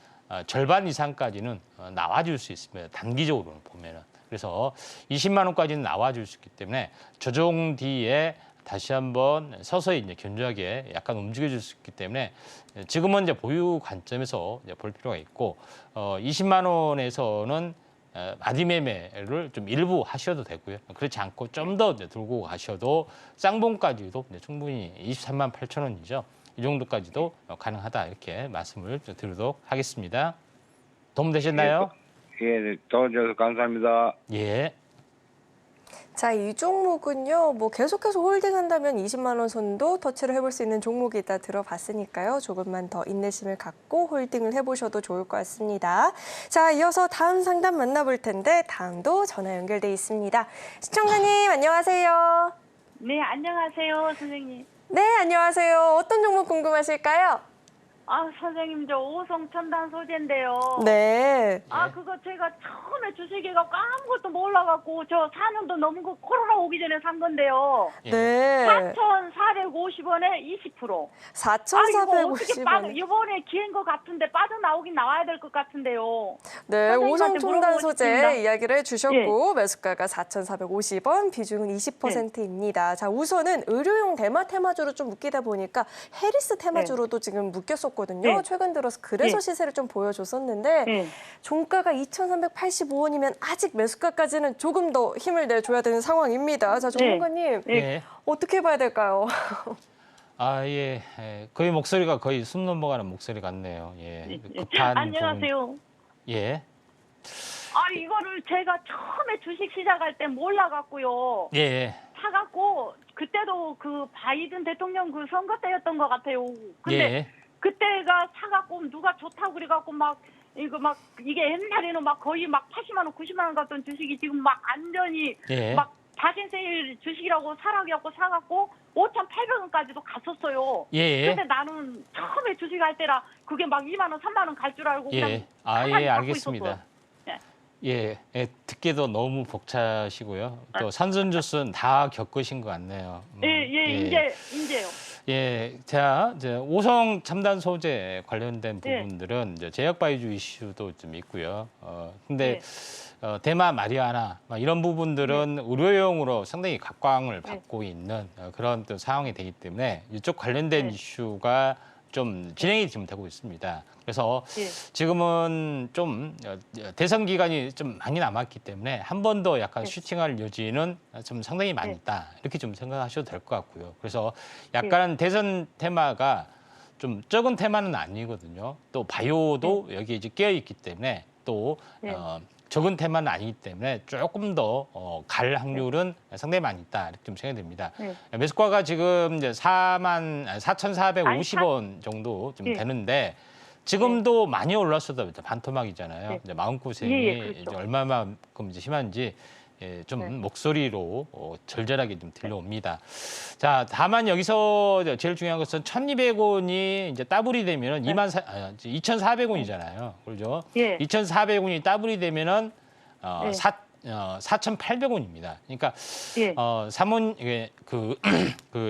절반 이상까지는 나와줄 수 있습니다. 단기적으로 보면은. 그래서 20만 원까지는 나와줄 수 있기 때문에 조정 뒤에 다시 한번 서서히 이제 견조하게 약간 움직여줄 수 있기 때문에 지금은 이제 보유 관점에서 이제 볼 필요가 있고 20만 원에서는 마디매매를 좀 일부 하셔도 되고요. 그렇지 않고 좀 더 들고 가셔도 쌍봉까지도 충분히 23만 8천 원이죠. 이 정도까지도 가능하다 이렇게 말씀을 드리도록 하겠습니다. 도움 되셨나요? 예, 도와주셔서 감사합니다. 예. 자, 이 종목은요, 뭐 계속해서 홀딩한다면 20만 원 선도 터치를 해볼 수 있는 종목이 있다 들어봤으니까요. 조금만 더 인내심을 갖고 홀딩을 해보셔도 좋을 것 같습니다. 자, 이어서 다음 상담 만나볼 텐데 다음도 전화 연결돼 있습니다. 시청자님 안녕하세요. 네, 안녕하세요, 선생님. 네, 안녕하세요. 어떤 종목 궁금하실까요? 아, 선생님, 저 오성 첨단 소재인데요. 네. 아, 그거 제가 처음에 주식해갖고 아무것도 몰라갖고 저 4년도 넘은 거 코로나 오기 전에 산 건데요. 네. 4,450원에 20%. 아, 이거 어떻게 4,450원. 이번에 기회인 것 같은데 빠져나오긴 나와야 될 것 같은데요. 네, 선생님한테 오성 첨단 물어보고 소재 싶습니다. 이야기를 해주셨고 매수가가 4,450원, 비중은 20%입니다. 자, 우선은 의료용 대마 테마주로 좀 묶이다 보니까 해리스 테마주로도 지금 묶였었거든요. 네. 최근 들어서 그래서 네. 시세를 좀 보여줬었는데 네. 종가가 2,385원이면 아직 매수가까지는 조금 더 힘을 내줘야 되는 상황입니다. 자, 전문가님 예. 어떻게 봐야 될까요? 아, 예. 거의 목소리가 거의 숨 넘어가는 목소리 같네요. 예. 급한 안녕하세요. 부분. 예. 아, 이거를 제가 처음에 주식 시작할 때 몰라갖고요. 예. 사갖고 그때도 그 바이든 대통령 그 선거 때였던 것 같아요. 근데 예. 그때가 사갖고 누가 좋다고 그래갖고 막 이거 막 이게 옛날에는 막 거의 막 80만 원, 90만 원 갔던 주식이 지금 막 완전히 예. 막 자신세일 주식이라고 사라고 사갖고 5,800원까지도 갔었어요. 예. 근데 나는 처음에 주식할 때라 그게 막 2만 원, 3만 원 갈 줄 알고 그냥 예. 아, 가만히 예, 갖고 알겠습니다. 있었어요. 예. 예. 예. 듣기도 너무 벅차시고요. 또 산전주스는 다 겪으신 것 같네요. 예, 이제요. 예, 자, 이제 오성 첨단 소재 관련된 예. 부분들은 이제 제약 바이오 이슈도 좀 있고요. 근데 예. 대마 마리아나 막 이런 부분들은 의료용으로 상당히 각광을 받고 있는 그런 또 상황이 되기 때문에 이쪽 관련된 예. 이슈가 좀 진행이 지금 되고 있습니다. 그래서 예. 지금은 좀 대선 기간이 좀 많이 남았기 때문에 한 번 더 약간 예. 슈팅할 여지는 좀 상당히 많이 예. 있다. 이렇게 좀 생각하셔도 될 것 같고요. 그래서 약간 대선 테마가 좀 적은 테마는 아니거든요. 또 바이오도 여기 이제 끼어 있기 때문에 또 예. 적은 테마는 아니기 때문에 조금 더 갈 확률은 상당히 많이 있다. 이렇게 좀 생각이 됩니다. 예. 매수가가 지금 이제 4,450원 정도 좀 예. 되는데 지금도 많이 올랐어도 반토막이잖아요. 예. 이제 마음고생이 예, 예, 그렇죠. 이제 얼마만큼 이제 심한지 좀 네. 목소리로 절절하게 좀 들려옵니다. 자, 다만 여기서 제일 중요한 것은 1,200원이 이제 따블이 되면은 2,400원이잖아요. 그렇죠? 예. 2,400원이 따블이 되면은 예. 4,800원입니다. 그러니까 예. 사모님 그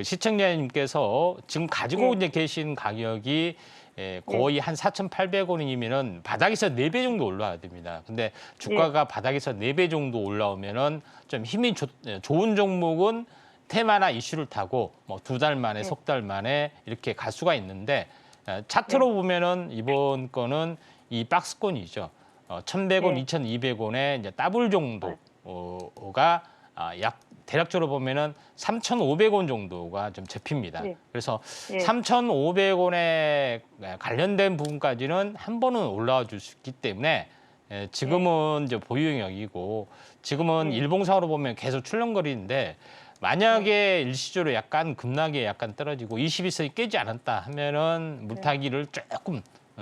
시청자님께서 지금 가지고 예. 이제 계신 가격이 거의 한 4,800원이면은 바닥에서 4배 정도 올라와야 됩니다. 근데 주가가 바닥에서 4배 정도 올라오면은 좀 힘이 좋은 종목은 테마나 이슈를 타고 뭐 2달 만에, 석 달 만에 이렇게 갈 수가 있는데 차트로 보면은 이번 거는 이 박스권이죠. 1,100원, 2,200원에 이제 더블 정도가 약 대략적으로 보면은 3,500원 정도가 좀 잡힙니다. 예. 그래서 예. 3,500원에 관련된 부분까지는 한 번은 올라와 줄 수 있기 때문에 지금은 이제 보유 영역이고 지금은 일봉상으로 보면 계속 출렁거리는데 만약에 일시적으로 약간 급락이 약간 떨어지고 21선이 깨지 않았다 하면은 물타기를 조금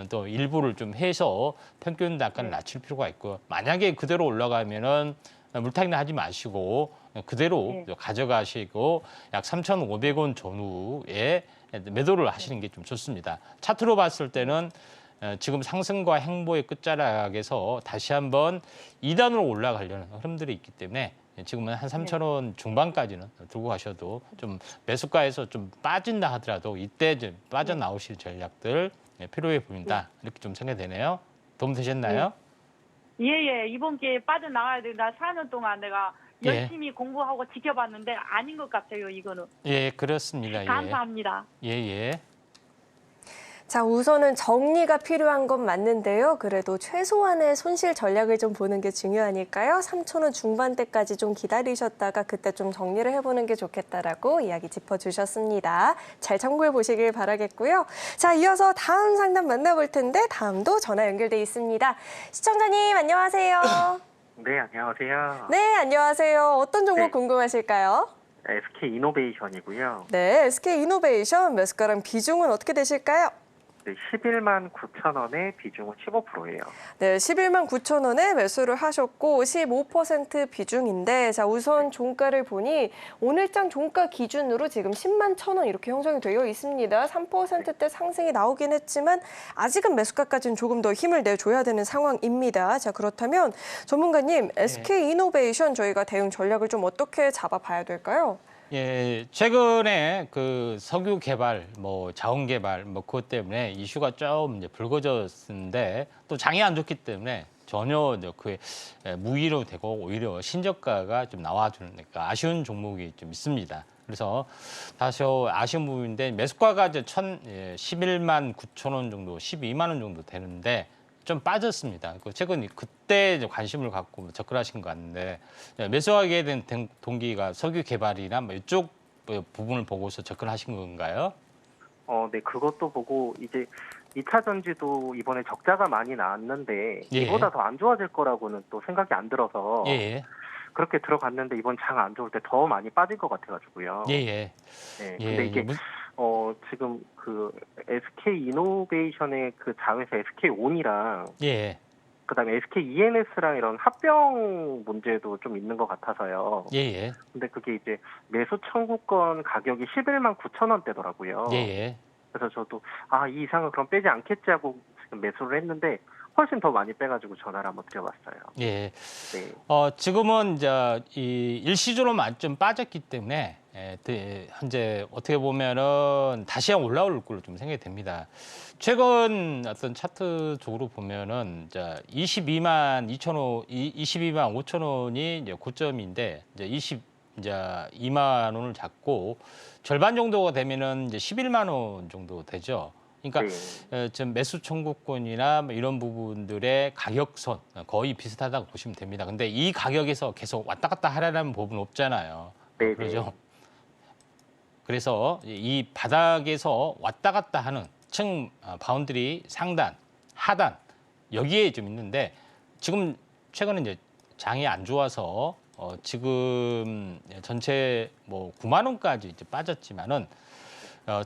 또 일부를 좀 해서 평균 약간 낮출 필요가 있고 만약에 그대로 올라가면은 물타기는 하지 마시고 그대로 가져가시고 약 3,500원 전후에 매도를 하시는 게 좀 좋습니다. 차트로 봤을 때는 지금 상승과 행보의 끝자락에서 다시 한번 2단으로 올라가려는 흐름들이 있기 때문에 지금은 한 3,000원 중반까지는 들고 가셔도 좀 매수가에서 좀 빠진다 하더라도 이때 좀 빠져나오실 전략들 필요해 보인다. 이렇게 좀 생각되네요. 도움 되셨나요? 예. 이번 기회에 빠져나가야 돼. 나 4년 동안 내가 예. 열심히 공부하고 지켜봤는데 아닌 것 같아요, 이거는. 예, 그렇습니다. 감사합니다. 예. 자, 우선은 정리가 필요한 건 맞는데요. 그래도 최소한의 손실 전략을 좀 보는 게 중요하니까요. 3,000원 중반대까지 좀 기다리셨다가 그때 좀 정리를 해보는 게 좋겠다라고 이야기 짚어주셨습니다. 잘 참고해 보시길 바라겠고요. 자, 이어서 다음 상담 만나볼 텐데 다음도 전화 연결돼 있습니다. 시청자님 안녕하세요. 네, 안녕하세요. 네, 안녕하세요. 어떤 종목 네. 궁금하실까요? SK 이노베이션이고요. 네, SK 이노베이션 매수가랑 비중은 어떻게 되실까요? 네, 11만 9천 원에 비중은 15%예요. 네, 11만 9천 원에 매수를 하셨고 15% 비중인데 자 우선 종가를 보니 오늘장 종가 기준으로 지금 10만 1천 원 이렇게 형성이 되어 있습니다. 3%대 상승이 나오긴 했지만 아직은 매수가까지는 조금 더 힘을 내줘야 되는 상황입니다. 자 그렇다면 전문가님 SK 이노베이션 저희가 대응 전략을 좀 어떻게 잡아봐야 될까요? 예, 최근에 그 석유 개발, 뭐 자원 개발, 뭐 그것 때문에 이슈가 좀 이제 불거졌는데 또 장이 안 좋기 때문에 전혀 이제 그 무위로 되고 오히려 신저가가 좀 나와주는 그러니까 아쉬운 종목이 좀 있습니다. 그래서 다시 아쉬운 부분인데 매수가가 이제 11만 9천 원 정도, 12만 원 정도 되는데 좀 빠졌습니다. 최근 그때 이제 관심을 갖고 접근하신 것 같은데 매수하게 된 동기가 석유 개발이나 뭐 이쪽 부분을 보고서 접근하신 건가요? 네, 그것도 보고 이제 2차 전지도 이번에 적자가 많이 나왔는데 예. 이보다 더 안 좋아질 거라고는 또 생각이 안 들어서 예. 그렇게 들어갔는데 이번 장 안 좋을 때 더 많이 빠질 것 같아가지고요. 예. 네, 예. 근데 이게 지금 그 SK 이노베이션의 그 자회사 SK 온이랑 예. 그다음에 SK ENS랑 이런 합병 문제도 좀 있는 것 같아서요. 예. 근데 그게 이제 매수 청구권 가격이 11만 9천 원대더라고요. 예. 그래서 저도 이 이상은 그럼 빼지 않겠지 하고 지금 매수를 했는데 훨씬 더 많이 빼가지고 전화를 한번 드려봤어요. 예. 네. 지금은 이제 이 일시적으로만 좀 빠졌기 때문에 현재 어떻게 보면은 다시 올라올 걸로 좀 생각이 됩니다. 최근 어떤 차트적으로 보면은 이제 22만 5천 원이 이제 고점인데 이제 22만 원을 잡고 절반 정도가 되면은 이제 11만 원 정도 되죠. 그러니까 좀 매수 청구권이나 뭐 이런 부분들의 가격선 거의 비슷하다고 보시면 됩니다. 근데 이 가격에서 계속 왔다 갔다 하라는 법은 없잖아요. 네. 그러죠. 그래서 이 바닥에서 왔다 갔다 하는 층 바운드리 상단, 하단 여기에 좀 있는데 지금 최근에 이제 장이 안 좋아서 지금 전체 뭐 9만 원까지 이제 빠졌지만은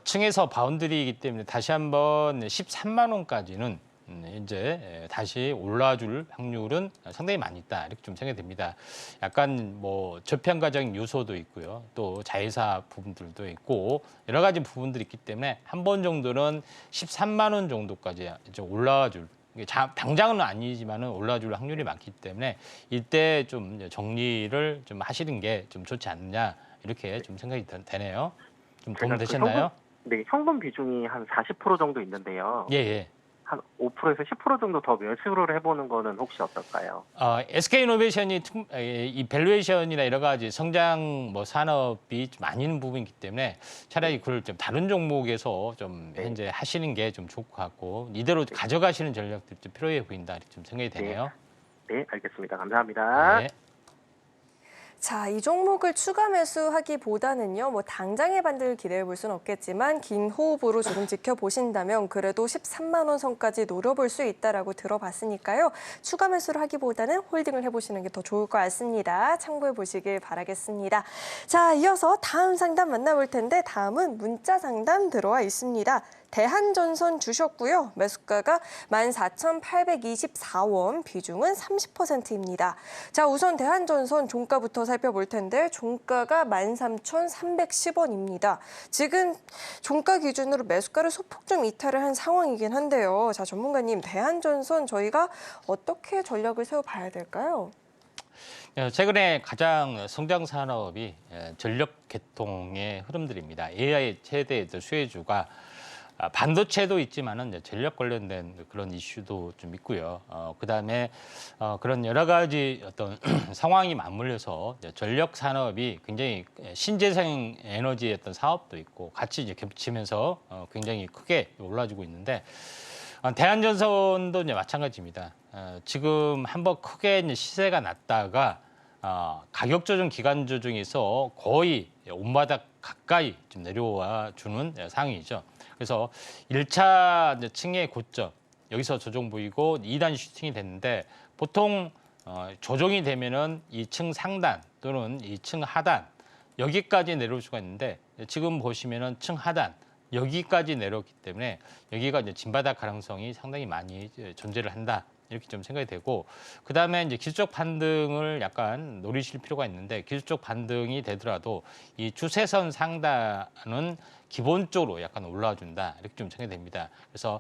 층에서 바운드리이기 때문에 다시 한번 13만 원까지는 이제 다시 올라줄 확률은 상당히 많이 있다 이렇게 좀 생각이 됩니다. 약간 뭐 저평가적인 요소도 있고요, 또 자회사 부분들도 있고 여러 가지 부분들이 있기 때문에 한 번 정도는 13만 원 정도까지 이제 올라줄. 당장은 아니지만은 올라줄 확률이 많기 때문에 이때 좀 정리를 좀 하시는 게 좀 좋지 않느냐 이렇게 좀 생각이 되네요. 좀 도움 되셨나요? 네, 현금 비중이 한 40% 정도 있는데요. 예. 한 5%에서 10% 정도 더 매수를 해보는 거는 혹시 어떨까요? SK이노베이션이 이 밸류에이션이나 여러 가지 성장 뭐 산업이 좀 아닌 부분이기 때문에 차라리 그걸 좀 다른 종목에서 좀 현재 하시는 게 좀 좋을 것 같고 이대로 가져가시는 전략들이 좀 필요해 보인다 이렇게 좀 생각이 되네요. 네, 알겠습니다. 감사합니다. 네. 자, 이 종목을 추가 매수하기보다는요, 뭐 당장의 반등을 기대해 볼 수는 없겠지만 긴 호흡으로 조금 지켜보신다면 그래도 13만 원 선까지 노려볼 수 있다라고 들어봤으니까요. 추가 매수를 하기보다는 홀딩을 해보시는 게 더 좋을 것 같습니다. 참고해 보시길 바라겠습니다. 자, 이어서 다음 상담 만나볼 텐데 다음은 문자 상담 들어와 있습니다. 대한전선 주셨고요. 매수가가 14,824원, 비중은 30%입니다. 자, 우선 대한전선 종가부터 살펴볼 텐데 종가가 13,310원입니다. 지금 종가 기준으로 매수가를 소폭 좀 이탈을 한 상황이긴 한데요. 자, 전문가님, 대한전선 저희가 어떻게 전략을 세워봐야 될까요? 최근에 가장 성장 산업이 전력 개통의 흐름들입니다. AI 최대 수혜주가 반도체도 있지만은 전력 관련된 그런 이슈도 좀 있고요. 그다음에 그런 여러 가지 어떤 상황이 맞물려서 전력 산업이 굉장히 신재생 에너지의 어떤 사업도 있고 같이 이제 겹치면서 굉장히 크게 올라주고 있는데 대한전선도 이제 마찬가지입니다. 지금 한번 크게 이제 시세가 났다가 가격 조정, 기간 조정에서 거의 온바닥 가까이 좀 내려와 주는 상황이죠. 그래서 1차 층의 고점, 여기서 조정 보이고 2단 슈팅이 됐는데 보통 조정이 되면은 2층 상단 또는 2층 하단 여기까지 내려올 수가 있는데 지금 보시면은 층 하단 여기까지 내려왔기 때문에 여기가 이제 진바닥 가능성이 상당히 많이 존재를 한다. 이렇게 좀 생각이 되고 그다음에 이제 기술적 반등을 약간 노리실 필요가 있는데 기술적 반등이 되더라도 이 추세선 상단은 기본적으로 약간 올라준다 이렇게 좀 생각이 됩니다. 그래서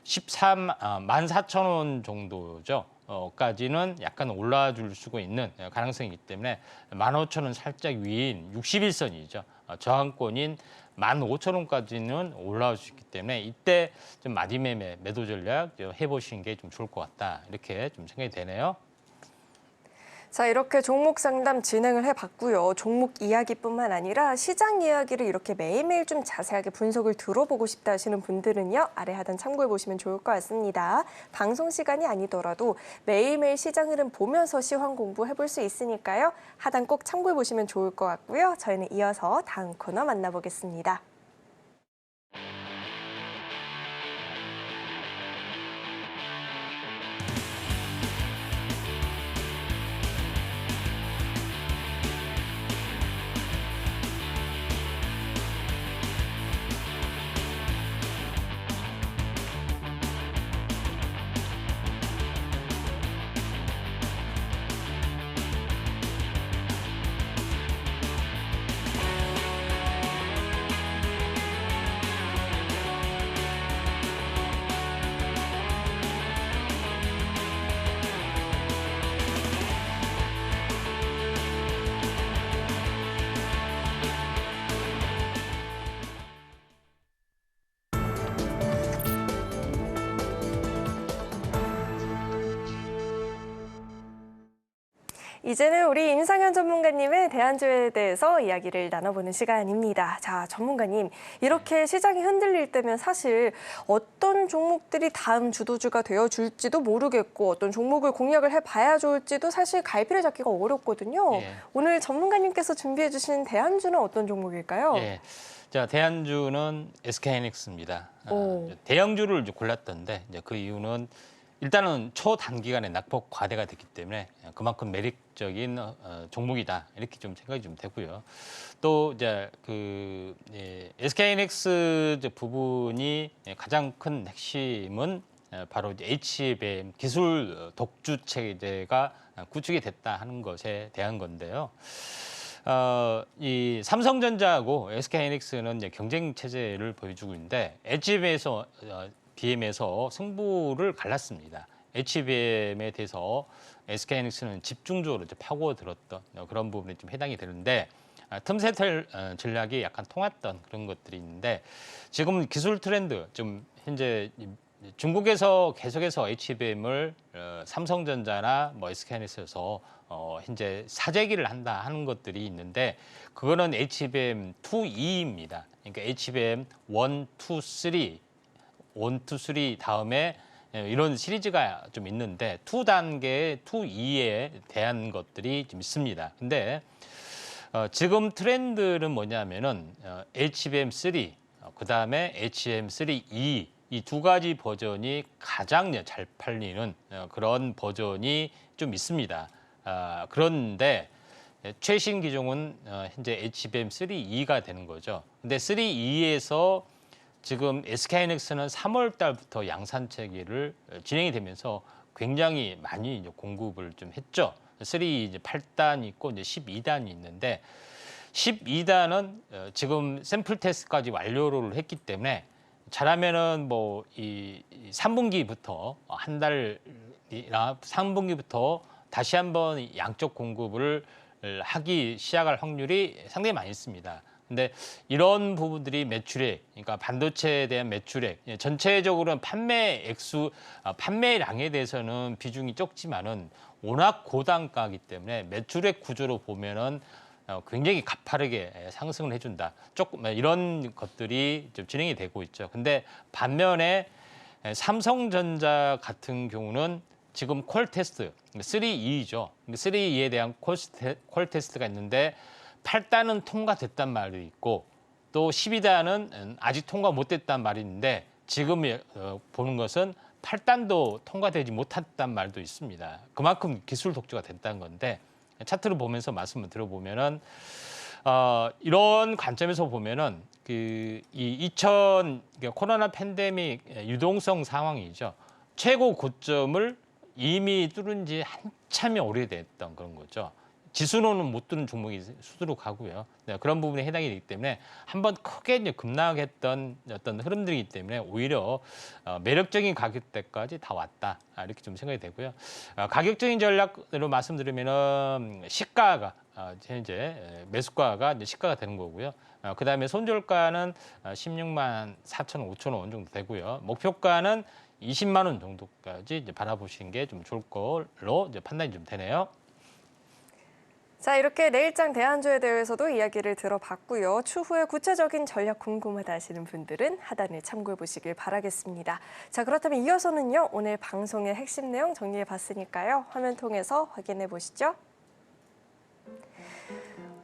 14,000원 정도죠. 까지는 약간 올라줄 수가 있는 가능성이기 때문에 15,000원 살짝 위인 61선이죠. 저항권인 15,000원까지는 올라올 수 있기 때문에 이때 좀 마디매매 매도 전략 해보시는 게 좀 좋을 것 같다 이렇게 좀 생각이 되네요. 자, 이렇게 종목 상담 진행을 해봤고요. 종목 이야기뿐만 아니라 시장 이야기를 이렇게 매일매일 좀 자세하게 분석을 들어보고 싶다 하시는 분들은요. 아래 하단 참고해보시면 좋을 것 같습니다. 방송 시간이 아니더라도 매일매일 시장 흐름 보면서 시황 공부해볼 수 있으니까요. 하단 꼭 참고해보시면 좋을 것 같고요. 저희는 이어서 다음 코너 만나보겠습니다. 이제는 우리 임상현 전문가님의 대안주에 대해서 이야기를 나눠보는 시간입니다. 자, 전문가님, 이렇게 시장이 흔들릴 때면 사실 어떤 종목들이 다음 주도주가 되어줄지도 모르겠고 어떤 종목을 공략을 해봐야 좋을지도 사실 갈피를 잡기가 어렵거든요. 예. 오늘 전문가님께서 준비해 주신 대안주는 어떤 종목일까요? 예. 자, 대안주는 SK하이닉스입니다. 오. 대형주를 이제 골랐던데 이제 그 이유는 일단은 초단기간에 낙폭 과대가 됐기 때문에 그만큼 매력적인 종목이다 이렇게 좀 생각이 좀 되고요. 또 이제 그 SK하이닉스 부분이 가장 큰 핵심은 바로 이제 HBM 기술 독주 체제가 구축이 됐다 하는 것에 대한 건데요. 이 삼성전자하고 SK하이닉스는 이제 경쟁 체제를 보여주고 있는데 HBM에서 승부를 갈랐습니다. HBM에 대해서 SK하이닉스는 집중적으로 이제 파고들었던 그런 부분에 좀 해당이 되는데 틈새 전략이 약간 통했던 그런 것들이 있는데 지금 기술 트렌드 좀 현재 중국에서 계속해서 HBM을 삼성전자나 뭐 SK하이닉스에서 현재 사재기를 한다 하는 것들이 있는데 그거는 HBM2E입니다. 그러니까 HBM 1, 2, 3, 1, 2, 3 다음에 이런 시리즈가 좀 있는데 2단계, 2E에 대한 것들이 좀 있습니다. 근데 지금 트렌드는 뭐냐면은 HBM3, 그다음에 HBM3E 이 두 가지 버전이 가장 잘 팔리는 그런 버전이 좀 있습니다. 그런데 최신 기종은 현재 HBM3E가 되는 거죠. 근데 3E에서 지금 SK하이닉스는 3월 달부터 양산 체계를 진행이 되면서 굉장히 많이 이제 공급을 좀 했죠. 3E 이제 8단 있고 이제 12단이 있는데 12단은 지금 샘플 테스트까지 완료를 했기 때문에 잘하면은 뭐 이 3분기부터 한 달이나 3분기부터 다시 한번 양쪽 공급을 하기 시작할 확률이 상당히 많이 있습니다. 근데 이런 부분들이 매출액, 그러니까 반도체에 대한 매출액, 전체적으로는 판매량에 대해서는 비중이 적지만은 워낙 고단가이기 때문에 매출액 구조로 보면은 굉장히 가파르게 상승을 해준다. 조금 이런 것들이 좀 진행이 되고 있죠. 근데 반면에 삼성전자 같은 경우는 지금 콜 테스트 3E죠. 3E에 대한 콜 테스트가 있는데 8단은 통과됐단 말이 있고 또 12단은 아직 통과 못됐단 말이 있는데 지금 보는 것은 8단도 통과되지 못했단 말도 있습니다. 그만큼 기술 독주가 됐다는 건데 차트를 보면서 말씀을 들어보면은 이런 관점에서 보면은 코로나 팬데믹 유동성 상황이죠. 최고 고점을 이미 뚫은 지 한참이 오래됐던 그런 거죠. 지수로는 못 뚫은 종목이 수두룩하고요. 네, 그런 부분에 해당이 되기 때문에 한번 크게 이제 급락했던 어떤 흐름들이기 때문에 오히려 매력적인 가격대까지 다 왔다 이렇게 좀 생각이 되고요. 가격적인 전략으로 말씀드리면은 시가가 현재 매수가가 이제 시가가 되는 거고요. 그다음에 손절가는 16만 4천 5천 원 정도 되고요. 목표가는 20만 원 정도까지 이제 바라보시는 게 좀 좋을 걸로 이제 판단이 좀 되네요. 자, 이렇게 내일장 대안주에 대해서도 이야기를 들어봤고요. 추후에 구체적인 전략 궁금하다 하시는 분들은 하단을 참고해 보시길 바라겠습니다. 자, 그렇다면 이어서는요, 오늘 방송의 핵심 내용 정리해 봤으니까요. 화면 통해서 확인해 보시죠.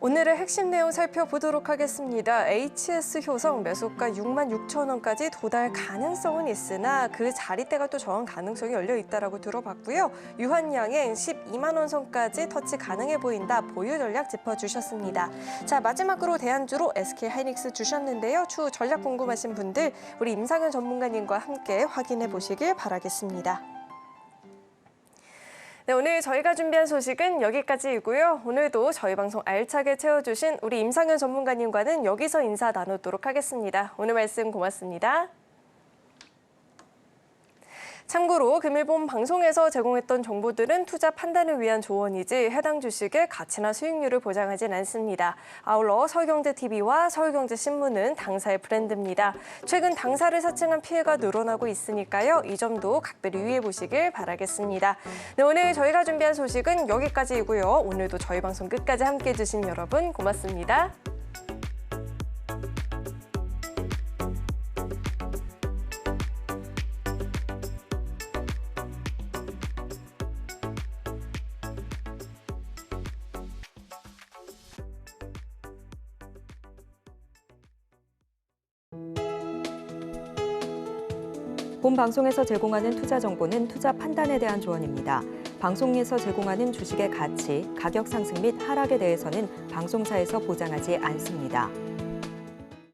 오늘의 핵심 내용 살펴보도록 하겠습니다. HS 효성 매수가 6만 6천 원까지 도달 가능성은 있으나 그 자리대가 또 저항 가능성이 열려 있다라고 들어봤고요. 유한양행 12만 원 선까지 터치 가능해 보인다. 보유 전략 짚어주셨습니다. 자, 마지막으로 대안주로 SK하이닉스 주셨는데요. 추후 전략 궁금하신 분들 우리 임상현 전문가님과 함께 확인해 보시길 바라겠습니다. 네, 오늘 저희가 준비한 소식은 여기까지이고요. 오늘도 저희 방송 알차게 채워주신 우리 임상현 전문가님과는 여기서 인사 나누도록 하겠습니다. 오늘 말씀 고맙습니다. 참고로 금일 본 방송에서 제공했던 정보들은 투자 판단을 위한 조언이지 해당 주식의 가치나 수익률을 보장하진 않습니다. 아울러 서울경제TV와 서울경제신문은 당사의 브랜드입니다. 최근 당사를 사칭한 피해가 늘어나고 있으니까요. 이 점도 각별히 유의해 보시길 바라겠습니다. 네, 오늘 저희가 준비한 소식은 여기까지이고요. 오늘도 저희 방송 끝까지 함께해 주신 여러분 고맙습니다. 본 방송에서 제공하는 투자 정보는 투자 판단에 대한 조언입니다. 방송에서 제공하는 주식의 가치, 가격 상승 및 하락에 대해서는 방송사에서 보장하지 않습니다.